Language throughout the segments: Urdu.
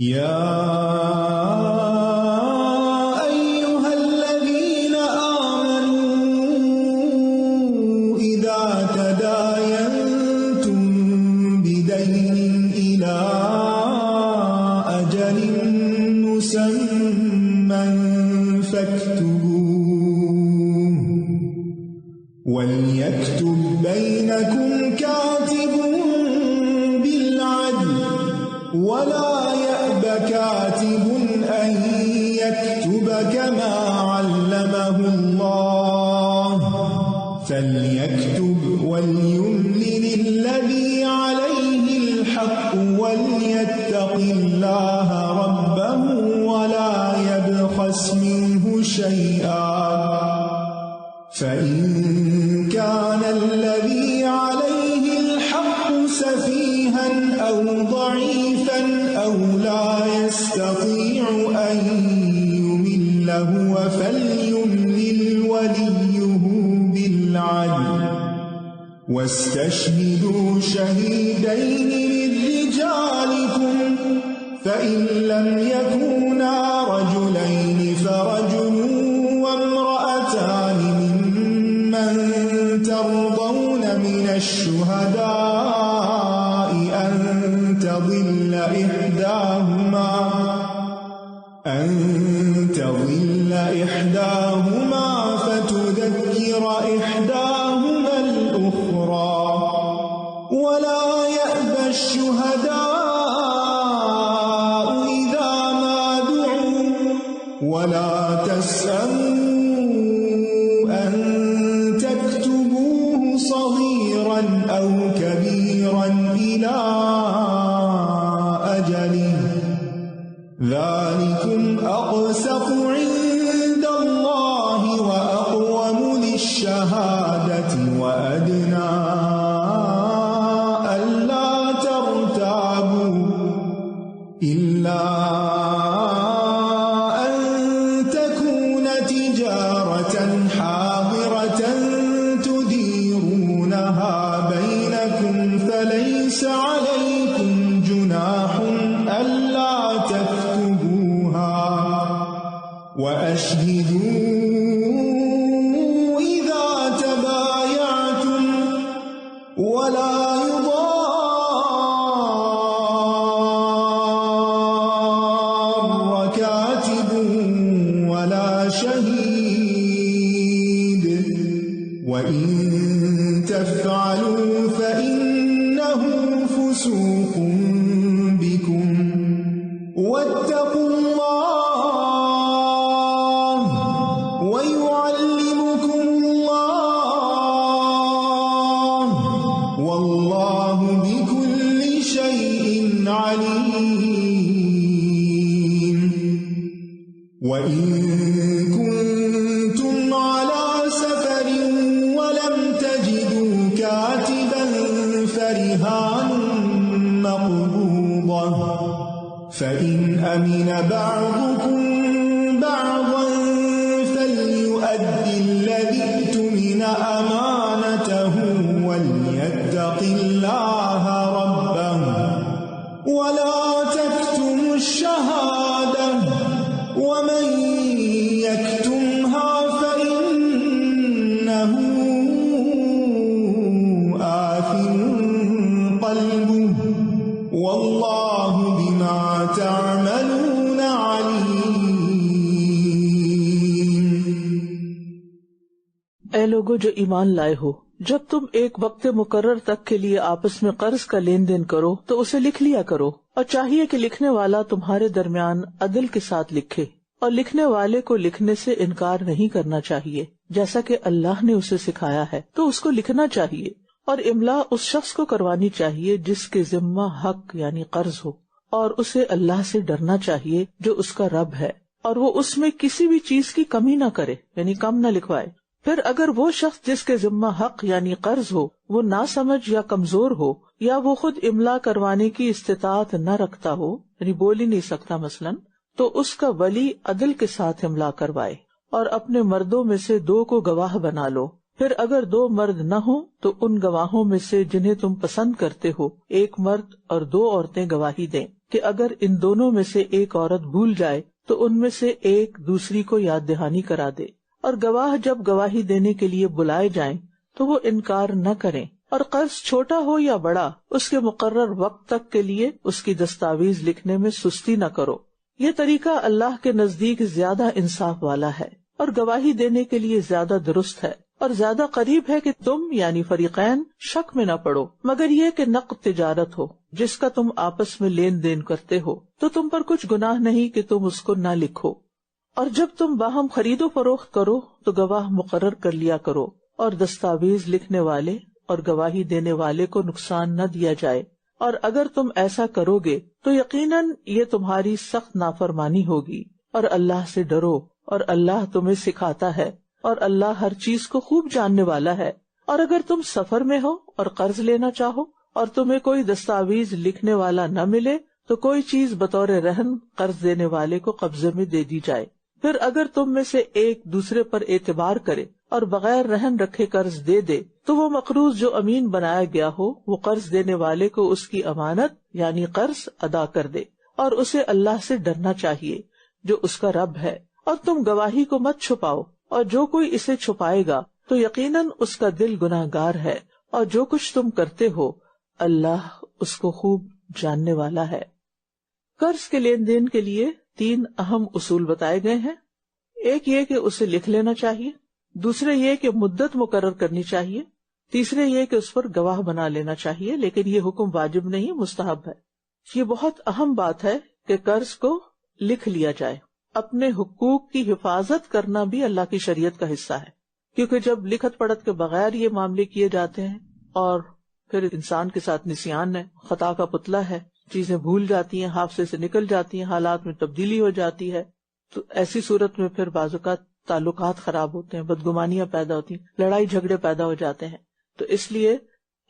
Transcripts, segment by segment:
یا ایھا الذین آمنوا اذا تداینتم بدین الی اجل مسمى فاکتبوه وليكتب بينكم كاتب بالعدل ولا يأب كاتب أن يكتب كما علمه الله فليكتب وليملل الذي عليه الحق وليتق الله ربه ولا يبخس منه شيئا فإن كان الذي عليه الحق سفيها أو ضعيفا أو لا يستطيع أن يمل هو فليملل وليه بالعدل واستشهدوا شهيدين من رجالكم فإن لم يكونا رجلين فرجل وامرأتان ممن ترضون من الشهداء أن تضل إحداهما فتذكر إحداهما الأخرى ولا يأبى الشهداء إذا ما دعوا ولا تسأموا أن تكتبوه صغيرا أو كبيرا إلى أجله ذلكم أقسط عند الله وأقوم للشهادة وأدنى ألا ترتابوا إلا أن تكون تجارة حاضرة تديرونها بينكم فليس عليكم جناح ألا تكتبوها وأشهدوا إذا تبايعتم ولا يضار كاتب ولا شهيد وإن تفعلوا فإنه فسوق بكم واتقوا الله ويعلمكم الله والله بكل شيء عليم وإن كنتم على سفر ولم تجدوا كاتبا فرهان مقبوضة فإن أمن بعضكم بعضا فليؤد الذي اؤتمن أمانته وليتق الله ربه ولا تكتموا الشهادة ومن يكتمها فإنه آثم قلبه والله بما تعملون علیم۔ اے لوگو جو ایمان لائے ہو، جب تم ایک وقت مقرر تک کے لیے آپس میں قرض کا لین دین کرو تو اسے لکھ لیا کرو، اور چاہیے کہ لکھنے والا تمہارے درمیان عدل کے ساتھ لکھے، اور لکھنے والے کو لکھنے سے انکار نہیں کرنا چاہیے، جیسا کہ اللہ نے اسے سکھایا ہے تو اس کو لکھنا چاہیے، اور املا اس شخص کو کروانی چاہیے جس کے ذمہ حق یعنی قرض ہو، اور اسے اللہ سے ڈرنا چاہیے جو اس کا رب ہے، اور وہ اس میں کسی بھی چیز کی کمی نہ کرے یعنی کم نہ لکھوائے۔ پھر اگر وہ شخص جس کے ذمہ حق یعنی قرض ہو وہ ناسمجھ یا کمزور ہو، یا وہ خود املا کروانے کی استطاعت نہ رکھتا ہو یعنی بول ہی نہیں سکتا مثلاً، تو اس کا ولی عدل کے ساتھ املا کروائے، اور اپنے مردوں میں سے 2 کو گواہ بنا لو۔ پھر اگر 2 مرد نہ ہوں تو ان گواہوں میں سے جنہیں تم پسند کرتے ہو 1 مرد اور 2 عورتیں گواہی دیں۔ کہ اگر ان دونوں میں سے ایک عورت بھول جائے تو ان میں سے ایک دوسری کو یاد دہانی کرا دے، اور گواہ جب گواہی دینے کے لیے بلائے جائیں تو وہ انکار نہ کریں، اور قرض چھوٹا ہو یا بڑا اس کے مقرر وقت تک کے لیے اس کی دستاویز لکھنے میں سستی نہ کرو۔ یہ طریقہ اللہ کے نزدیک زیادہ انصاف والا ہے اور گواہی دینے کے لیے زیادہ درست ہے، اور زیادہ قریب ہے کہ تم یعنی فریقین شک میں نہ پڑو، مگر یہ کہ نقد تجارت ہو جس کا تم آپس میں لین دین کرتے ہو تو تم پر کچھ گناہ نہیں کہ تم اس کو نہ لکھو۔ اور جب تم باہم خرید و فروخت کرو تو گواہ مقرر کر لیا کرو، اور دستاویز لکھنے والے اور گواہی دینے والے کو نقصان نہ دیا جائے، اور اگر تم ایسا کرو گے تو یقیناً یہ تمہاری سخت نافرمانی ہوگی، اور اللہ سے ڈرو، اور اللہ تمہیں سکھاتا ہے، اور اللہ ہر چیز کو خوب جاننے والا ہے۔ اور اگر تم سفر میں ہو اور قرض لینا چاہو اور تمہیں کوئی دستاویز لکھنے والا نہ ملے تو کوئی چیز بطور رہن قرض دینے والے کو قبضے میں دے دی جائے۔ پھر اگر تم میں سے ایک دوسرے پر اعتبار کرے اور بغیر رہن رکھے قرض دے دے تو وہ مقروض جو امین بنایا گیا ہو وہ قرض دینے والے کو اس کی امانت یعنی قرض ادا کر دے، اور اسے اللہ سے ڈرنا چاہیے جو اس کا رب ہے۔ اور تم گواہی کو مت چھپاؤ، اور جو کوئی اسے چھپائے گا تو یقیناً اس کا دل گناہ گار ہے، اور جو کچھ تم کرتے ہو اللہ اس کو خوب جاننے والا ہے۔ قرض کے لین دین کے لیے 3 اہم اصول بتائے گئے ہیں۔ ایک یہ کہ اسے لکھ لینا چاہیے، دوسرے یہ کہ مدت مقرر کرنی چاہیے، تیسرے یہ کہ اس پر گواہ بنا لینا چاہیے، لیکن یہ حکم واجب نہیں، مستحب ہے۔ یہ بہت اہم بات ہے کہ قرض کو لکھ لیا جائے۔ اپنے حقوق کی حفاظت کرنا بھی اللہ کی شریعت کا حصہ ہے، کیونکہ جب لکھت پڑھت کے بغیر یہ معاملے کیے جاتے ہیں اور پھر انسان کے ساتھ نسیان ہے، خطا کا پتلا ہے، چیزیں بھول جاتی ہیں، حافظے سے نکل جاتی ہیں، حالات میں تبدیلی ہو جاتی ہے، تو ایسی صورت میں پھر بعض اوقات تعلقات خراب ہوتے ہیں، بدگمانیاں پیدا ہوتی ہیں، لڑائی جھگڑے پیدا ہو جاتے ہیں۔ تو اس لیے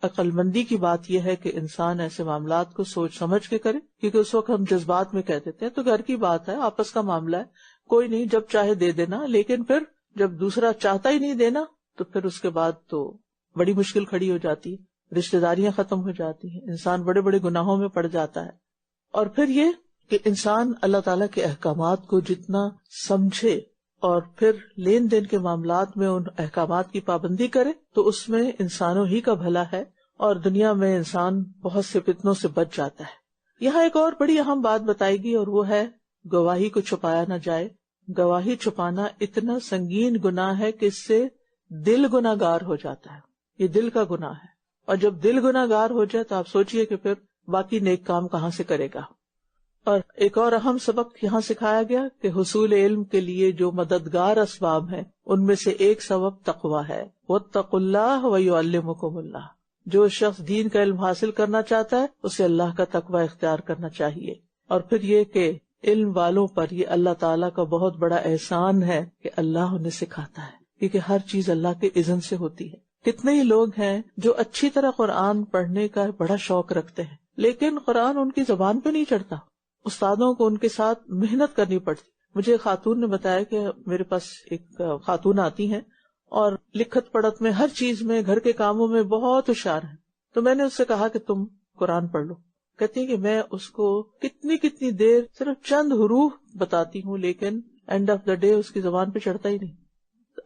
عقل مندی کی بات یہ ہے کہ انسان ایسے معاملات کو سوچ سمجھ کے کرے، کیونکہ اس وقت ہم جذبات میں کہہ دیتے ہیں تو گھر کی بات ہے، آپس کا معاملہ ہے، کوئی نہیں، جب چاہے دے دینا، لیکن پھر جب دوسرا چاہتا ہی نہیں دینا تو پھر اس کے بعد تو بڑی مشکل کھڑی ہو جاتی ہے، رشتہ داریاں ختم ہو جاتی ہیں، انسان بڑے بڑے گناہوں میں پڑ جاتا ہے۔ اور پھر یہ کہ انسان اللہ تعالیٰ کے احکامات کو جتنا سمجھے اور پھر لین دین کے معاملات میں ان احکامات کی پابندی کرے تو اس میں انسانوں ہی کا بھلا ہے، اور دنیا میں انسان بہت سے فتنوں سے بچ جاتا ہے۔ یہاں ایک اور بڑی اہم بات بتائی گئی اور وہ ہے گواہی کو چھپایا نہ جائے۔ گواہی چھپانا اتنا سنگین گناہ ہے کہ اس سے دل گناہ گار ہو جاتا ہے، یہ دل کا گناہ ہے، اور جب دل گناہ گار ہو جائے تو آپ سوچئے کہ پھر باقی نیک کام کہاں سے کرے گا۔ اور ایک اور اہم سبق یہاں سکھایا گیا کہ حصول علم کے لیے جو مددگار اسباب ہیں ان میں سے ایک سبب تقویٰ ہے، واتقوا اللہ ویعلمکم اللہ۔ جو شخص دین کا علم حاصل کرنا چاہتا ہے اسے اللہ کا تقویٰ اختیار کرنا چاہیے۔ اور پھر یہ کہ علم والوں پر یہ اللہ تعالیٰ کا بہت بڑا احسان ہے کہ اللہ انہیں سکھاتا ہے، کیونکہ ہر چیز اللہ کے اذن سے ہوتی ہے۔ کتنے ہی لوگ ہیں جو اچھی طرح قرآن پڑھنے کا بڑا شوق رکھتے ہیں لیکن قرآن ان کی زبان پہ نہیں چڑھتا، استادوں کو ان کے ساتھ محنت کرنی پڑتی۔ مجھے خاتون نے بتایا کہ میرے پاس ایک خاتون آتی ہیں اور لکھت پڑھت میں ہر چیز میں گھر کے کاموں میں بہت ہوشیار ہیں، تو میں نے اس سے کہا کہ تم قرآن پڑھ لو۔ کہتی ہیں کہ میں اس کو کتنی دیر صرف چند حروف بتاتی ہوں لیکن اینڈ آف دا ڈے اس کی زبان پہ چڑھتا ہی نہیں۔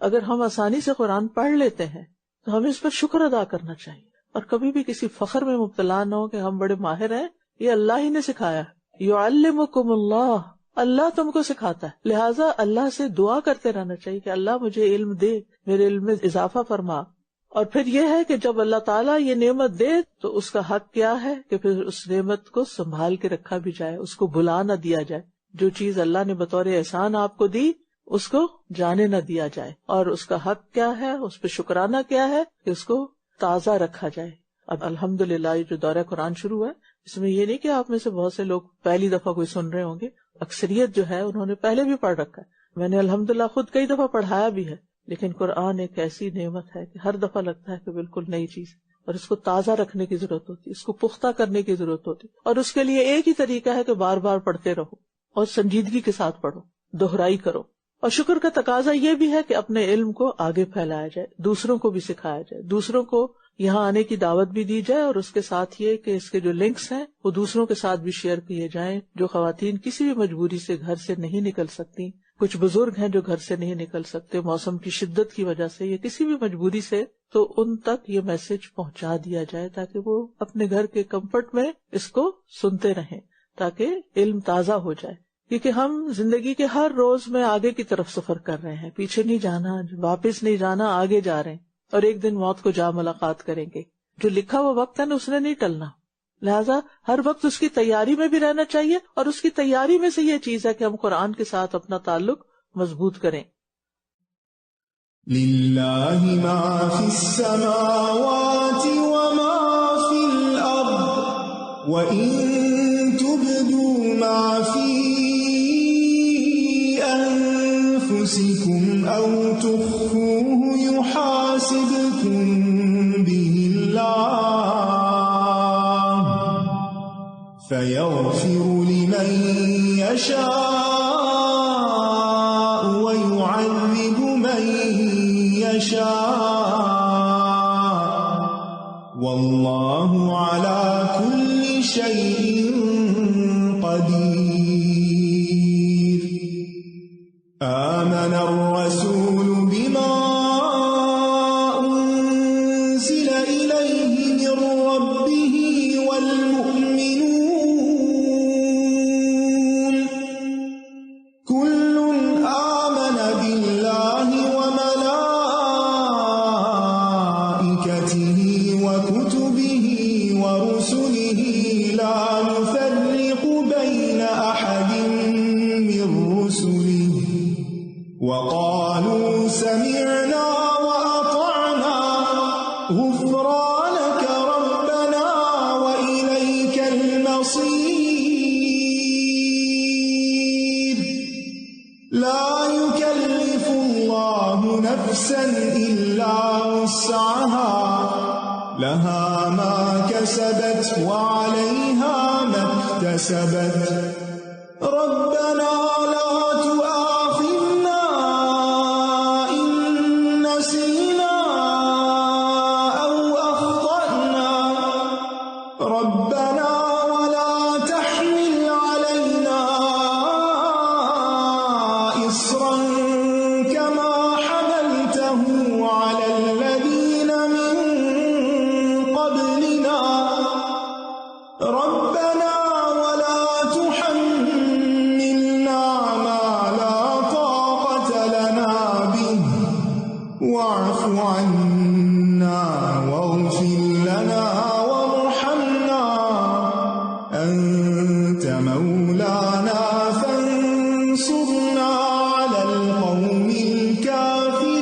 اگر ہم آسانی سے قرآن پڑھ لیتے ہیں تو ہمیں اس پر شکر ادا کرنا چاہیے، اور کبھی بھی کسی فخر میں مبتلا نہ ہو کہ ہم بڑے ماہر ہیں، یہ اللہ ہی نے سکھایا ہے۔ یعلمکم اللہ، اللہ تم کو سکھاتا ہے، لہٰذا اللہ سے دعا کرتے رہنا چاہیے کہ اللہ مجھے علم دے، میرے علم میں اضافہ فرما۔ اور پھر یہ ہے کہ جب اللہ تعالیٰ یہ نعمت دے تو اس کا حق کیا ہے کہ پھر اس نعمت کو سنبھال کے رکھا بھی جائے، اس کو بھلا نہ دیا جائے۔ جو چیز اللہ نے بطور احسان آپ کو دی اس کو جانے نہ دیا جائے، اور اس کا حق کیا ہے، اس پہ شکرانہ کیا ہے کہ اس کو تازہ رکھا جائے۔ اب الحمدللہ یہ جو دورہ قرآن شروع ہے اس میں یہ نہیں کہ آپ میں سے بہت سے لوگ پہلی دفعہ کوئی سن رہے ہوں گے، اکثریت جو ہے انہوں نے پہلے بھی پڑھ رکھا ہے۔ میں نے الحمدللہ خود کئی دفعہ پڑھایا بھی ہے، لیکن قرآن ایک ایسی نعمت ہے کہ ہر دفعہ لگتا ہے کہ بالکل نئی چیز، اور اس کو تازہ رکھنے کی ضرورت ہوتی ہے، اس کو پختہ کرنے کی ضرورت ہوتی ہے، اور اس کے لیے ایک ہی طریقہ ہے کہ بار بار پڑھتے رہو اور سنجیدگی کے ساتھ پڑھو، دہرائی کرو۔ اور شکر کا تقاضا یہ بھی ہے کہ اپنے علم کو آگے پھیلایا جائے، دوسروں کو بھی سکھایا جائے، دوسروں کو یہاں آنے کی دعوت بھی دی جائے، اور اس کے ساتھ یہ کہ اس کے جو لنکس ہیں وہ دوسروں کے ساتھ بھی شیئر کیے جائیں. جو خواتین کسی بھی مجبوری سے گھر سے نہیں نکل سکتی، کچھ بزرگ ہیں جو گھر سے نہیں نکل سکتے موسم کی شدت کی وجہ سے یا کسی بھی مجبوری سے، تو ان تک یہ میسج پہنچا دیا جائے تاکہ وہ اپنے گھر کے کمفرٹ میں اس کو سنتے رہیں، تاکہ علم تازہ ہو جائے. کیونکہ ہم زندگی کے ہر روز میں آگے کی طرف سفر کر رہے ہیں، پیچھے نہیں جانا، واپس نہیں جانا، آگے جا رہے ہیں، اور ایک دن موت کو جا ملاقات کریں گے. جو لکھا ہوا وقت ہے نا اس نے نہیں ٹلنا، لہذا ہر وقت اس کی تیاری میں بھی رہنا چاہیے، اور اس کی تیاری میں سے یہ چیز ہے کہ ہم قرآن کے ساتھ اپنا تعلق مضبوط کریں. للہ ما فی السماوات وما فی الارض وَإِن تُبْدُوا مَا فِي أَنفُسِكُمْ أَوْ تُخْفُوهُ يُحَاسِبْكُم بِهِ اللَّهُ فَيَغْفِرُ لِمَن يَشَاءُ وَيُعَذِّبُ مَن يَشَاءُ وَاللَّهُ عَلَى كُلِّ شَيْءٍ قَدِيرٌ. آمَنَ الرَّسُولُ بِمَا أُنزِلَ إِلَيْهِ مِن رَّبِّهِ وَالْمُؤْمِنُونَ كُلٌّ آمَنَ بِاللَّهِ وَمَلَائِكَتِهِ وَكُتُبِهِ وَرُسُلِهِ لَا نُفَرِّقُ بَيْنَ أَحَدٍ مِّن رُّسُلِهِ وَقَالُوا سَمِعْنَا وَأَطَعْنَا غُفْرَانَكَ رَبَّنَا وَإِلَيْكَ الْمَصِيرُ. لَا يُكَلِّفُ اللَّهُ نَفْسًا إِلَّا وُسْعَهَا لَهَا مَا كَسَبَتْ وَعَلَيْهَا مَا اكْتَسَبَتْ. رَبَّنَا لَا تُؤَاخِذْنَا إِن نَّسِينَا أَوْ أَخْطَأْنَا رَبَّنَا وَلَا تَحْمِلْ عَلَيْنَا إِصْرًا كَمَا حَمَلْتَهُ عَلَى الَّذِينَ مِن قَبْلِنَا رَبَّنَا وَلَا تُحَمِّلْنَا مَا لَا طَاقَةَ لَنَا بِهِ وَاعْفُ عَنَّا وَاغْفِرْ لَنَا وَارْحَمْنَا أَنْتَ مَوْلَانَا فَانصُرْنَا عَلَى الْقَوْمِ الْكَافِرِينَ.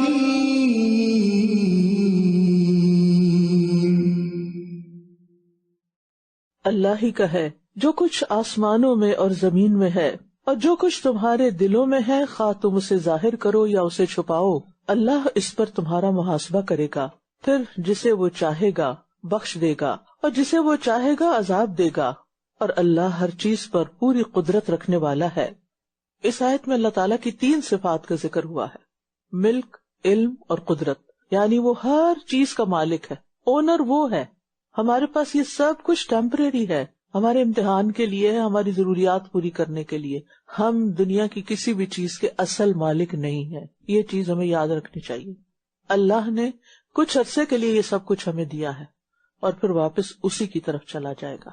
اللہ ہی کا ہے جو کچھ آسمانوں میں اور زمین میں ہے، اور جو کچھ تمہارے دلوں میں ہے، خواہ تم اسے ظاہر کرو یا اسے چھپاؤ، اللہ اس پر تمہارا محاسبہ کرے گا. پھر جسے وہ چاہے گا بخش دے گا، اور جسے وہ چاہے گا عذاب دے گا، اور اللہ ہر چیز پر پوری قدرت رکھنے والا ہے. اس آیت میں اللہ تعالیٰ کی 3 صفات کا ذکر ہوا ہے: ملک، علم اور قدرت. یعنی وہ ہر چیز کا مالک ہے، اونر وہ ہے. ہمارے پاس یہ سب کچھ ٹیمپریری ہے، ہمارے امتحان کے لیے ہے، ہماری ضروریات پوری کرنے کے لیے. ہم دنیا کی کسی بھی چیز کے اصل مالک نہیں ہیں، یہ چیز ہمیں یاد رکھنی چاہیے. اللہ نے کچھ عرصے کے لیے یہ سب کچھ ہمیں دیا ہے اور پھر واپس اسی کی طرف چلا جائے گا.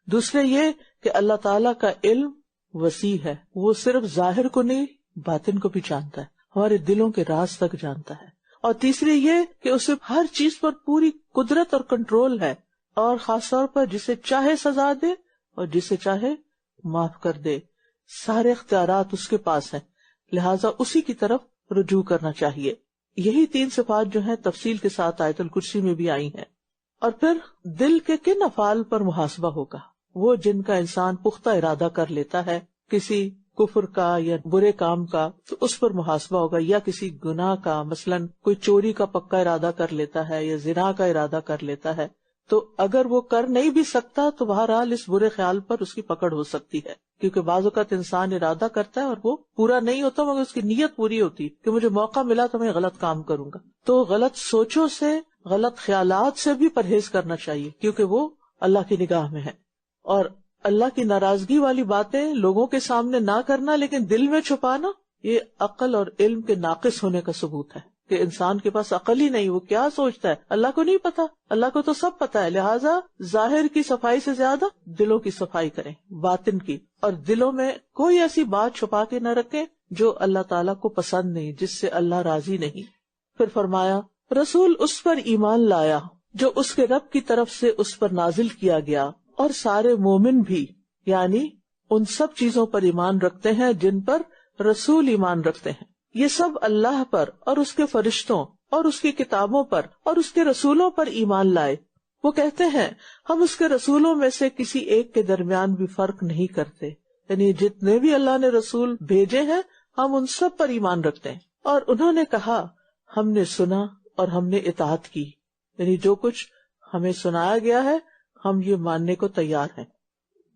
دوسرے یہ کہ اللہ تعالیٰ کا علم وسیع ہے، وہ صرف ظاہر کو نہیں باطن کو بھی جانتا ہے، ہمارے دلوں کے راز تک جانتا ہے. اور تیسری یہ کہ اسے ہر چیز پر پوری قدرت اور کنٹرول ہے، اور خاص طور پر جسے چاہے سزا دے اور جسے چاہے معاف کر دے. سارے اختیارات اس کے پاس ہیں، لہٰذا اسی کی طرف رجوع کرنا چاہیے. یہی 3 صفات جو ہیں تفصیل کے ساتھ آیت الکرسی میں بھی آئی ہیں. اور پھر دل کے کن افعال پر محاسبہ ہوگا؟ وہ جن کا انسان پختہ ارادہ کر لیتا ہے کسی کفر کا یا برے کام کا، تو اس پر محاسبہ ہوگا. یا کسی گناہ کا، مثلاً کوئی چوری کا پکا ارادہ کر لیتا ہے یا زنا کا ارادہ کر لیتا ہے، تو اگر وہ کر نہیں بھی سکتا تو بہرحال اس برے خیال پر اس کی پکڑ ہو سکتی ہے. کیونکہ بعض اوقات انسان ارادہ کرتا ہے اور وہ پورا نہیں ہوتا، مگر اس کی نیت پوری ہوتی کہ مجھے موقع ملا تو میں غلط کام کروں گا. تو غلط سوچوں سے غلط خیالات سے بھی پرہیز کرنا چاہیے، کیونکہ وہ اللہ کی نگاہ میں ہے. اور اللہ کی ناراضگی والی باتیں لوگوں کے سامنے نہ کرنا لیکن دل میں چھپانا، یہ عقل اور علم کے ناقص ہونے کا ثبوت ہے کہ انسان کے پاس عقل ہی نہیں، وہ کیا سوچتا ہے اللہ کو نہیں پتا. اللہ کو تو سب پتا ہے، لہٰذا ظاہر کی صفائی سے زیادہ دلوں کی صفائی کریں، باطن کی، اور دلوں میں کوئی ایسی بات چھپا کے نہ رکھیں جو اللہ تعالیٰ کو پسند نہیں، جس سے اللہ راضی نہیں. پھر فرمایا رسول اس پر ایمان لایا جو اس کے رب کی طرف سے اس پر نازل کیا گیا، اور سارے مومن بھی، یعنی ان سب چیزوں پر ایمان رکھتے ہیں جن پر رسول ایمان رکھتے ہیں. یہ سب اللہ پر اور اس کے فرشتوں اور اس کی کتابوں پر اور اس کے رسولوں پر ایمان لائے. وہ کہتے ہیں ہم اس کے رسولوں میں سے کسی ایک کے درمیان بھی فرق نہیں کرتے، یعنی جتنے بھی اللہ نے رسول بھیجے ہیں ہم ان سب پر ایمان رکھتے ہیں. اور انہوں نے کہا ہم نے سنا اور ہم نے اطاعت کی، یعنی جو کچھ ہمیں سنایا گیا ہے ہم یہ ماننے کو تیار ہیں.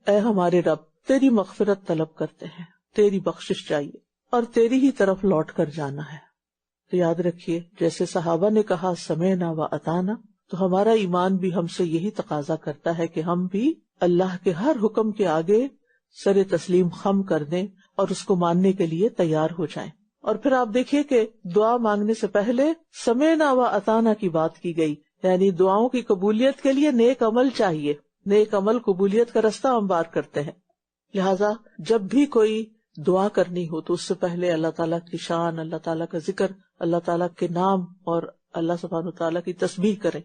اے ہمارے رب تیری مغفرت طلب کرتے ہیں، تیری بخشش چاہیے اور تیری ہی طرف لوٹ کر جانا ہے. تو یاد رکھیے جیسے صحابہ نے کہا سمعنا و اطعنا، تو ہمارا ایمان بھی ہم سے یہی تقاضا کرتا ہے کہ ہم بھی اللہ کے ہر حکم کے آگے سر تسلیم خم کر دیں اور اس کو ماننے کے لیے تیار ہو جائیں. اور پھر آپ دیکھیے کہ دعا مانگنے سے پہلے سمعنا و اطعنا کی بات کی گئی، یعنی دعاؤں کی قبولیت کے لیے نیک عمل چاہیے. نیک عمل قبولیت کا رستہ ہموار کرتے ہیں. لہذا جب بھی کوئی دعا کرنی ہو تو اس سے پہلے اللہ تعالیٰ کی شان، اللہ تعالیٰ کا ذکر، اللہ تعالیٰ کے نام اور اللہ سبحانہ تعالیٰ کی تسبیح کریں.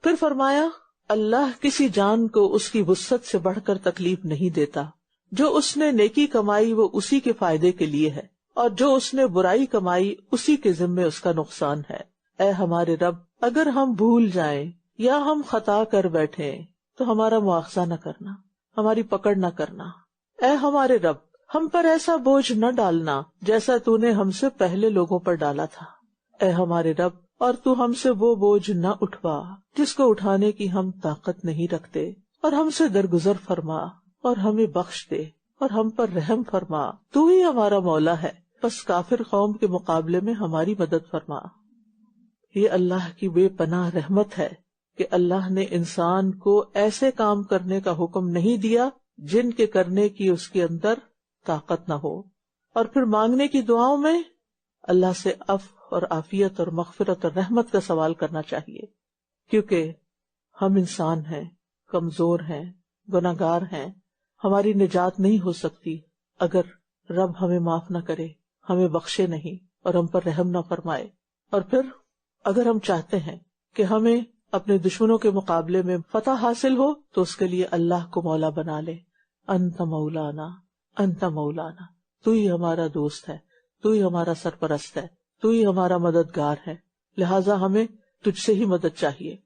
پھر فرمایا اللہ کسی جان کو اس کی وسعت سے بڑھ کر تکلیف نہیں دیتا. جو اس نے نیکی کمائی وہ اسی کے فائدے کے لیے ہے، اور جو اس نے برائی کمائی اسی کے ذمے اس کا نقصان ہے. اے ہمارے رب اگر ہم بھول جائیں یا ہم خطا کر بیٹھیں تو ہمارا مواخذہ نہ کرنا، ہماری پکڑ نہ کرنا. اے ہمارے رب ہم پر ایسا بوجھ نہ ڈالنا جیسا تو نے ہم سے پہلے لوگوں پر ڈالا تھا. اے ہمارے رب اور تو ہم سے وہ بوجھ نہ اٹھوا جس کو اٹھانے کی ہم طاقت نہیں رکھتے، اور ہم سے درگزر فرما اور ہمیں بخش دے اور ہم پر رحم فرما. تو ہی ہمارا مولا ہے، بس کافر قوم کے مقابلے میں ہماری مدد فرما. یہ اللہ کی بے پناہ رحمت ہے کہ اللہ نے انسان کو ایسے کام کرنے کا حکم نہیں دیا جن کے کرنے کی اس کے اندر طاقت نہ ہو. اور پھر مانگنے کی دعاؤں میں اللہ سے عفو اور عافیت اور مغفرت اور رحمت کا سوال کرنا چاہیے، کیونکہ ہم انسان ہیں، کمزور ہیں، گناہگار ہیں. ہماری نجات نہیں ہو سکتی اگر رب ہمیں معاف نہ کرے، ہمیں بخشے نہیں اور ہم پر رحم نہ فرمائے. اور پھر اگر ہم چاہتے ہیں کہ ہمیں اپنے دشمنوں کے مقابلے میں فتح حاصل ہو تو اس کے لیے اللہ کو مولا بنا لے. انت مولانا انت مولانا، تو ہی ہمارا دوست ہے، تو ہی ہمارا سرپرست ہے، تو ہی ہمارا مددگار ہے، لہٰذا ہمیں تجھ سے ہی مدد چاہیے.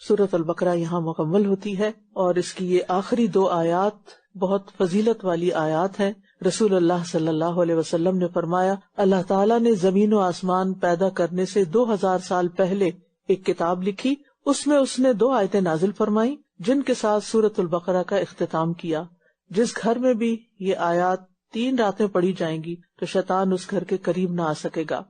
سورۃ البقرہ یہاں مکمل ہوتی ہے اور اس کی یہ آخری 2 آیات بہت فضیلت والی آیات ہیں. رسول اللہ صلی اللہ علیہ وسلم نے فرمایا اللہ تعالیٰ نے زمین و آسمان پیدا کرنے سے 2000 سال پہلے ایک کتاب لکھی، اس میں اس نے 2 آیتیں نازل فرمائیں جن کے ساتھ سورۃ البقرہ کا اختتام کیا. جس گھر میں بھی یہ آیات 3 راتیں پڑھی جائیں گی تو شیطان اس گھر کے قریب نہ آ سکے گا.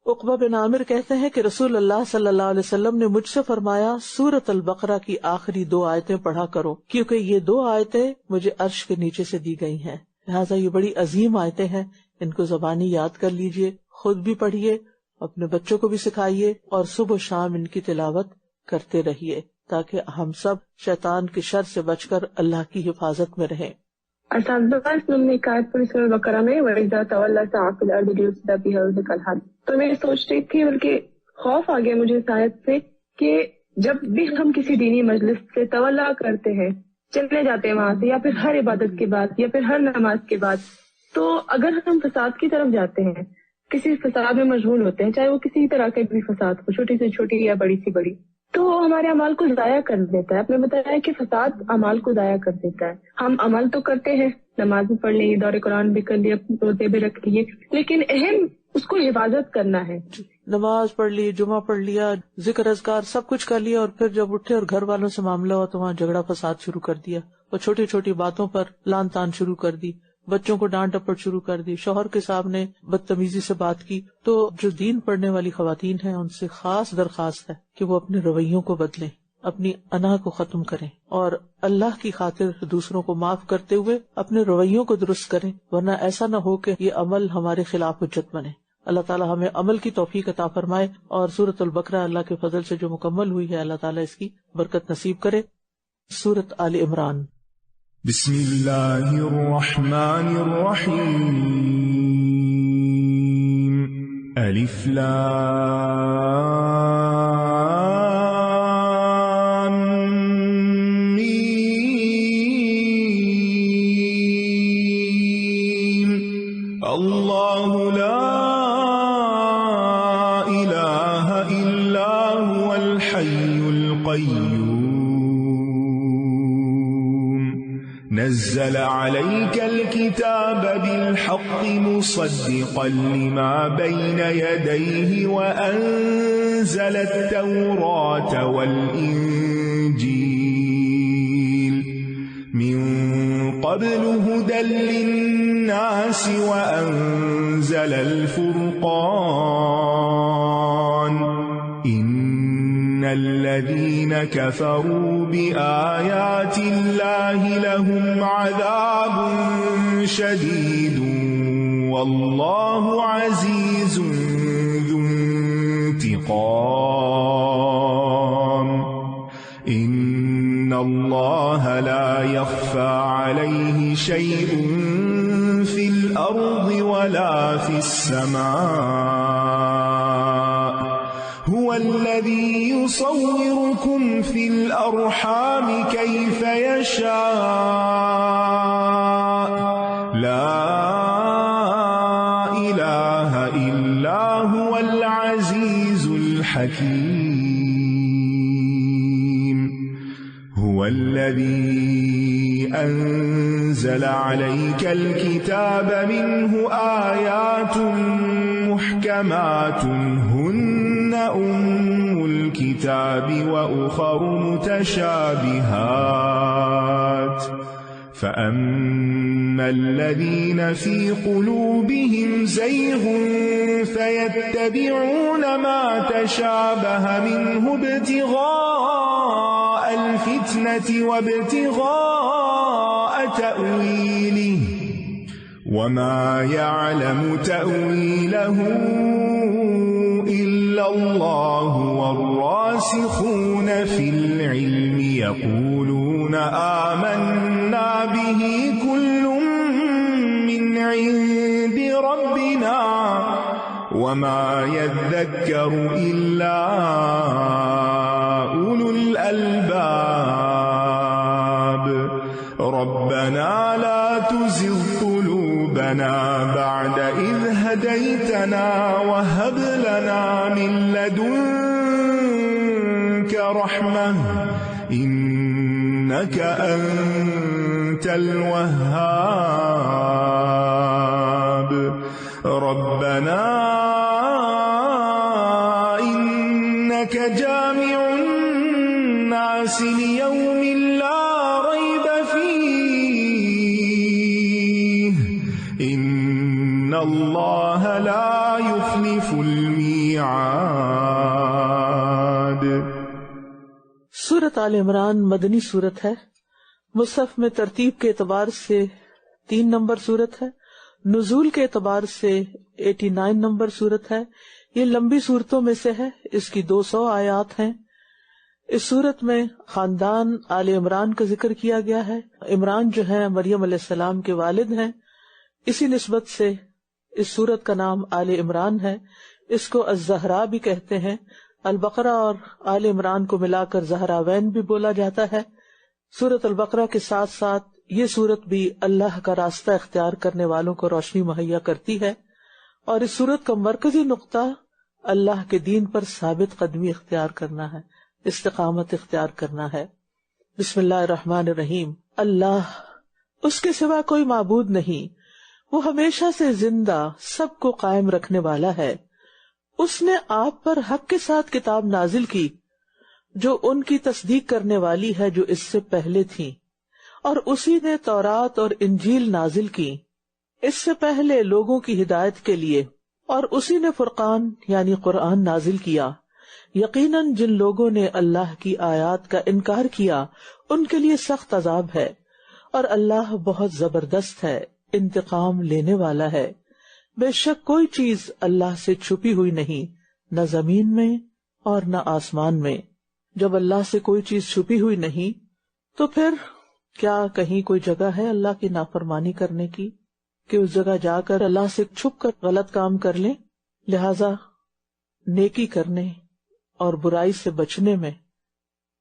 عقبہ بن عامر کہتے ہیں کہ رسول اللہ صلی اللہ علیہ وسلم نے مجھ سے فرمایا سورۃ البقرہ کی آخری 2 آیتیں پڑھا کرو، کیونکہ یہ 2 آیتیں مجھے عرش کے نیچے سے دی گئی ہیں. لہٰذا یہ بڑی عظیم آیتیں ہیں، ان کو زبانی یاد کر لیجئے، خود بھی پڑھیے، اپنے بچوں کو بھی سکھائیے اور صبح و شام ان کی تلاوت کرتے رہیے تاکہ ہم سب شیطان کے شر سے بچ کر اللہ کی حفاظت میں رہیں. بقرہ میں تو میں سوچ رہی تھی، بلکہ خوف آ گیا مجھے اس آیت سے کہ جب بھی ہم کسی دینی مجلس سے تولا کرتے ہیں، چلے جاتے ہیں وہاں سے، یا پھر ہر عبادت کے بعد یا پھر ہر نماز کے بعد، تو اگر ہم فساد کی طرف جاتے ہیں، کسی فساد میں مشغول ہوتے ہیں، چاہے وہ کسی طرح کا بھی فساد ہو، چھوٹی سے چھوٹی یا بڑی سی بڑی، تو ہمارے اعمال کو ضائع کر دیتا ہے. آپ نے بتایا ہے کہ فساد اعمال کو ضائع کر دیتا ہے. ہم عمل تو کرتے ہیں، نماز بھی پڑھ لی، دور قرآن بھی کر لیا، روزے بھی رکھ لیے، لیکن اہم اس کو حفاظت کرنا ہے. نماز پڑھ لی، جمعہ پڑھ لیا، ذکر اذکار سب کچھ کر لیا، اور پھر جب اٹھے اور گھر والوں سے معاملہ ہوا تو وہاں جھگڑا فساد شروع کر دیا اور چھوٹی چھوٹی باتوں پر لان تان شروع کر دی. بچوں کو ڈانٹ ڈپٹ شروع کر دی، شوہر کے سامنے بدتمیزی سے بات کی، تو جو دین پڑھنے والی خواتین ہیں ان سے خاص درخواست ہے کہ وہ اپنے رویوں کو بدلیں، اپنی انا کو ختم کریں اور اللہ کی خاطر دوسروں کو معاف کرتے ہوئے اپنے رویوں کو درست کریں، ورنہ ایسا نہ ہو کہ یہ عمل ہمارے خلاف حجت بنے۔ اللہ تعالیٰ ہمیں عمل کی توفیق عطا فرمائے، اور سورۃ البقرہ اللہ کے فضل سے جو مکمل ہوئی ہے اللہ تعالیٰ اس کی برکت نصیب کرے۔ سورۃ آل عمران۔ بسم اللہ الرحمن الرحیم۔ الف لام میم۔ اللہ لا الہ الا هو الحی القیوم نزل عليك الكتاب بالحق مصدقا لما بين يديه وأنزل التوراة والإنجيل من قبل هدى للناس وأنزل الفرقان إن الذين كفروا بآيات الله لهم عذاب شديد والله عزيز ذو انتقام إن الله لا يخفى عليه شيء في الأرض ولا في السماء هو الذي يصوركم في الأرحام كيف يشاء لا إله إلا هو العزيز الحكيم هو الذي أنزل عليك الكتاب منه آيات محكمات هن أم الكتاب وأخر متشابهات فأما الذين في قلوبهم زيغ فيتبعون ما تشابه منه ابتغاء الفتنة وابتغاء تأويله وما يعلم تأويله إلا الله والراسخون في العلم يقولون آمنا به كل من عند ربنا وما يذكر إلا أولو الألباب ربنا لا تزغ قلوبنا بعد إذ هديتنا وهب لنا من لدنك رحمة إنك أنت الوهاب ربنا إنك جامع الناس ليوم لا ريب فيه إن الله لا يخلف الميعاد۔ سورۃ آل عمران مدنی سورت ہے، مصحف میں ترتیب کے اعتبار سے 3 نمبر سورت ہے، نزول کے اعتبار سے 89 نمبر سورت ہے۔ یہ لمبی صورتوں میں سے ہے، اس کی 200 آیات ہیں۔ اس صورت میں خاندان آل عمران کا ذکر کیا گیا ہے۔ عمران جو ہے مریم علیہ السلام کے والد ہیں، اسی نسبت سے اس صورت کا نام آل عمران ہے۔ اس کو الزہرا بھی کہتے ہیں۔ البقرہ اور آل عمران کو ملا کر زہراوین بھی بولا جاتا ہے۔ سورت البقرہ کے ساتھ ساتھ یہ سورت بھی اللہ کا راستہ اختیار کرنے والوں کو روشنی مہیا کرتی ہے، اور اس سورت کا مرکزی نقطہ اللہ کے دین پر ثابت قدمی اختیار کرنا ہے، استقامت اختیار کرنا ہے۔ بسم اللہ الرحمن الرحیم۔ اللہ، اس کے سوا کوئی معبود نہیں، وہ ہمیشہ سے زندہ سب کو قائم رکھنے والا ہے۔ اس نے آپ پر حق کے ساتھ کتاب نازل کی جو ان کی تصدیق کرنے والی ہے جو اس سے پہلے تھیں، اور اسی نے تورات اور انجیل نازل کی اس سے پہلے لوگوں کی ہدایت کے لیے، اور اسی نے فرقان یعنی قرآن نازل کیا۔ یقیناً جن لوگوں نے اللہ کی آیات کا انکار کیا ان کے لیے سخت عذاب ہے، اور اللہ بہت زبردست ہے، انتقام لینے والا ہے۔ بے شک کوئی چیز اللہ سے چھپی ہوئی نہیں، نہ زمین میں اور نہ آسمان میں۔ جب اللہ سے کوئی چیز چھپی ہوئی نہیں تو پھر کیا کہیں کوئی جگہ ہے اللہ کی نافرمانی کرنے کی کہ اس جگہ جا کر اللہ سے چھپ کر غلط کام کر لیں؟ لہذا نیکی کرنے اور برائی سے بچنے میں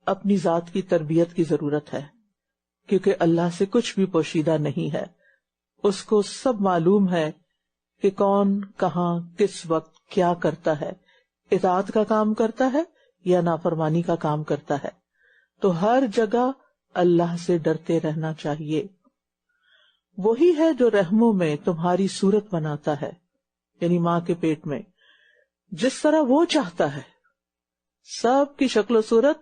اپنی ذات کی تربیت کی ضرورت ہے، کیونکہ اللہ سے کچھ بھی پوشیدہ نہیں ہے، اس کو سب معلوم ہے کہ کون کہاں کس وقت کیا کرتا ہے، اطاعت کا کام کرتا ہے یا نافرمانی کا کام کرتا ہے۔ تو ہر جگہ اللہ سے ڈرتے رہنا چاہیے۔ وہی ہے جو رحموں میں تمہاری صورت بناتا ہے، یعنی ماں کے پیٹ میں، جس طرح وہ چاہتا ہے۔ سب کی شکل و صورت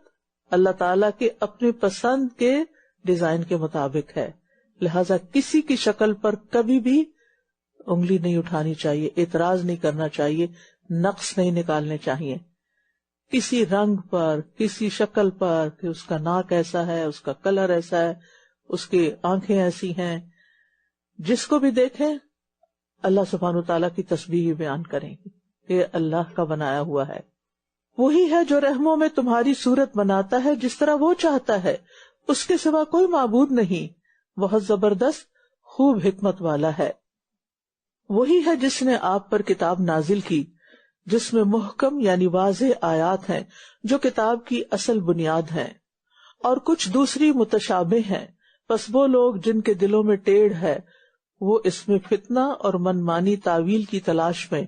اللہ تعالیٰ کے اپنے پسند کے ڈیزائن کے مطابق ہے، لہذا کسی کی شکل پر کبھی بھی انگلی نہیں اٹھانی چاہیے، اعتراض نہیں کرنا چاہیے، نقص نہیں نکالنے چاہیے کسی رنگ پر، کسی شکل پر، کہ اس کا ناک ایسا ہے، اس کا کلر ایسا ہے، اس کی آنکھیں ایسی ہیں۔ جس کو بھی دیکھیں اللہ سبحانہ وتعالیٰ کی تسبیح بیان کریں کہ اللہ کا بنایا ہوا ہے۔ وہی ہے جو رحموں میں تمہاری صورت بناتا ہے جس طرح وہ چاہتا ہے، اس کے سوا کوئی معبود نہیں، بہت زبردست خوب حکمت والا ہے۔ وہی ہے جس نے آپ پر کتاب نازل کی جس میں محکم یعنی واضح آیات ہیں جو کتاب کی اصل بنیاد ہیں، اور کچھ دوسری متشابہ ہیں، پس وہ لوگ جن کے دلوں میں ٹیڑھ ہے وہ اس میں فتنہ اور منمانی تعویل کی تلاش میں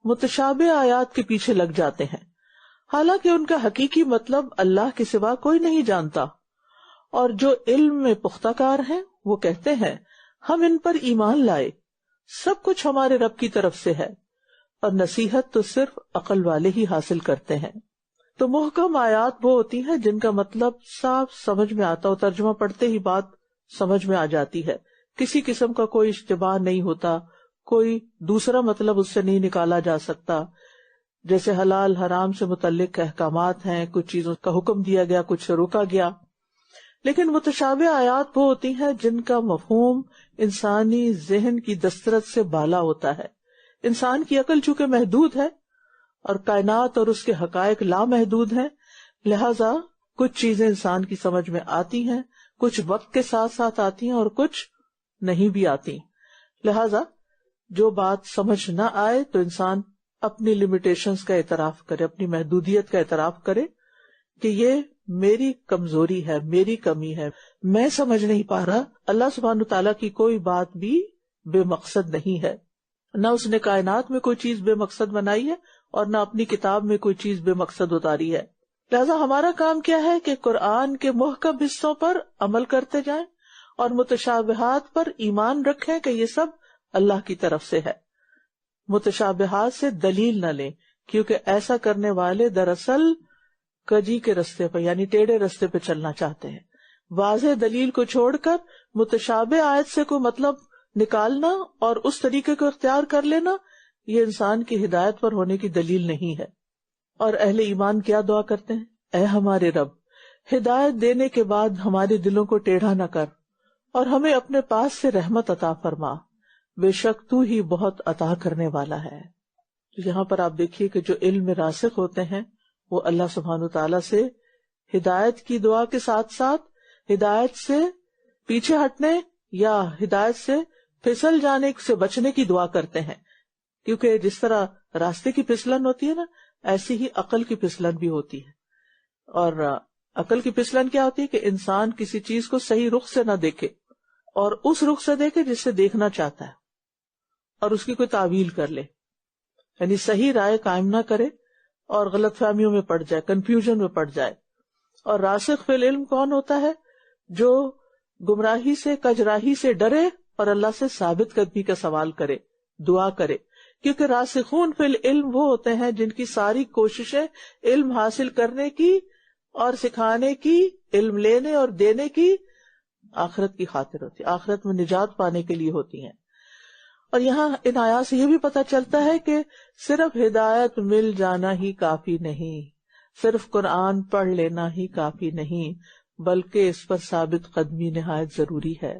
متشابہ آیات کے پیچھے لگ جاتے ہیں، حالانکہ ان کا حقیقی مطلب اللہ کے سوا کوئی نہیں جانتا۔ اور جو علم میں پختہ کار ہیں وہ کہتے ہیں ہم ان پر ایمان لائے، سب کچھ ہمارے رب کی طرف سے ہے، اور نصیحت تو صرف عقل والے ہی حاصل کرتے ہیں۔ تو محکم آیات وہ ہوتی ہیں جن کا مطلب صاف سمجھ میں آتا ہو، ترجمہ پڑھتے ہی بات سمجھ میں آ جاتی ہے، کسی قسم کا کوئی اشتباہ نہیں ہوتا، کوئی دوسرا مطلب اس سے نہیں نکالا جا سکتا۔ جیسے حلال حرام سے متعلق احکامات ہیں، کچھ چیزوں کا حکم دیا گیا، کچھ سے روکا گیا۔ لیکن متشابہ آیات وہ ہوتی ہیں جن کا مفہوم انسانی ذہن کی دسترس سے بالا ہوتا ہے۔ انسان کی عقل چونکہ محدود ہے اور کائنات اور اس کے حقائق لامحدود ہیں، لہذا کچھ چیزیں انسان کی سمجھ میں آتی ہیں، کچھ وقت کے ساتھ ساتھ آتی ہیں اور کچھ نہیں بھی آتی۔ لہذا جو بات سمجھ نہ آئے تو انسان اپنی لمیٹیشنز کا اعتراف کرے، اپنی محدودیت کا اعتراف کرے کہ یہ میری کمزوری ہے، میری کمی ہے، میں سمجھ نہیں پا رہا۔ اللہ سبحانہ تعالیٰ کی کوئی بات بھی بے مقصد نہیں ہے، نہ اس نے کائنات میں کوئی چیز بے مقصد بنائی ہے اور نہ اپنی کتاب میں کوئی چیز بے مقصد اتاری ہے۔ لہذا ہمارا کام کیا ہے کہ قرآن کے محکم حصوں پر عمل کرتے جائیں اور متشابہات پر ایمان رکھیں کہ یہ سب اللہ کی طرف سے ہے۔ متشابہات سے دلیل نہ لیں، کیونکہ ایسا کرنے والے دراصل کجی کے رستے پہ یعنی ٹیڑھے رستے پہ چلنا چاہتے ہیں۔ واضح دلیل کو چھوڑ کر متشابہ آیت سے کوئی مطلب نکالنا اور اس طریقے کو اختیار کر لینا، یہ انسان کی ہدایت پر ہونے کی دلیل نہیں ہے۔ اور اہل ایمان کیا دعا کرتے ہیں؟ اے ہمارے رب، ہدایت دینے کے بعد ہمارے دلوں کو ٹیڑھا نہ کر اور ہمیں اپنے پاس سے رحمت عطا فرما، بے شک تو ہی بہت عطا کرنے والا ہے۔ یہاں پر آپ دیکھیے کہ جو علم میں راسخ ہوتے ہیں وہ اللہ سبحانہ تعالیٰ سے ہدایت کی دعا کے ساتھ ساتھ ہدایت سے پیچھے ہٹنے یا ہدایت سے پھسل جانے سے بچنے کی دعا کرتے ہیں، کیونکہ جس طرح راستے کی پھسلن ہوتی ہے نا، ایسی ہی عقل کی پھسلن بھی ہوتی ہے۔ اور عقل کی پھسلن کیا ہوتی ہے کہ انسان کسی چیز کو صحیح رخ سے نہ دیکھے اور اس رخ سے دیکھے جس سے دیکھنا چاہتا ہے، اور اس کی کوئی تعویل کر لے، یعنی صحیح رائے قائم نہ کرے اور غلط فہمیوں میں پڑ جائے، کنفیوژن میں پڑ جائے۔ اور راسخ فی العلم کون ہوتا ہے؟ جو گمراہی سے، کجراہی سے ڈرے اور اللہ سے ثابت قدمی کا سوال کرے، دعا کرے، کیونکہ راسخون فی العلم وہ ہوتے ہیں جن کی ساری کوششیں علم حاصل کرنے کی اور سکھانے کی، علم لینے اور دینے کی آخرت کی خاطر ہوتی ہے، آخرت میں نجات پانے کے لیے ہوتی ہیں۔ اور یہاں ان آیات سے یہ بھی پتہ چلتا ہے کہ صرف ہدایت مل جانا ہی کافی نہیں، صرف قرآن پڑھ لینا ہی کافی نہیں، بلکہ اس پر ثابت قدمی نہایت ضروری ہے.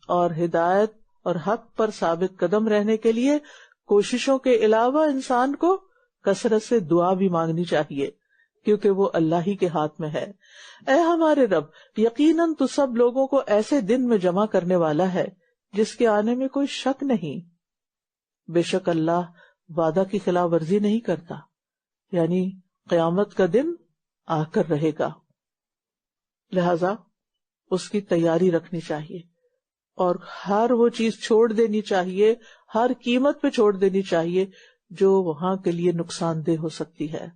اور ہدایت اور حق پر ثابت قدم رہنے کے لیے کوششوں کے علاوہ انسان کو کثرت سے دعا بھی مانگنی چاہیے، کیونکہ وہ اللہ ہی کے ہاتھ میں ہے. اے ہمارے رب، یقیناً تو سب لوگوں کو ایسے دن میں جمع کرنے والا ہے جس کے آنے میں کوئی شک نہیں. بے شک اللہ وعدہ کی خلاف ورزی نہیں کرتا، یعنی قیامت کا دن آ کر رہے گا، لہذا اس کی تیاری رکھنی چاہیے اور ہر وہ چیز چھوڑ دینی چاہیے، ہر قیمت پہ چھوڑ دینی چاہیے جو وہاں کے لیے نقصان دہ ہو سکتی ہے،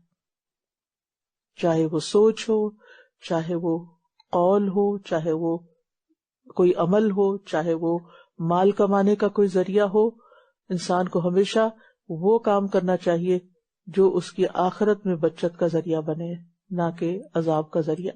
چاہے وہ سوچ ہو، چاہے وہ قول ہو، چاہے وہ کوئی عمل ہو، چاہے وہ مال کمانے کا کوئی ذریعہ ہو. انسان کو ہمیشہ وہ کام کرنا چاہیے جو اس کی آخرت میں بچت کا ذریعہ بنے، نہ کہ عذاب کا ذریعہ.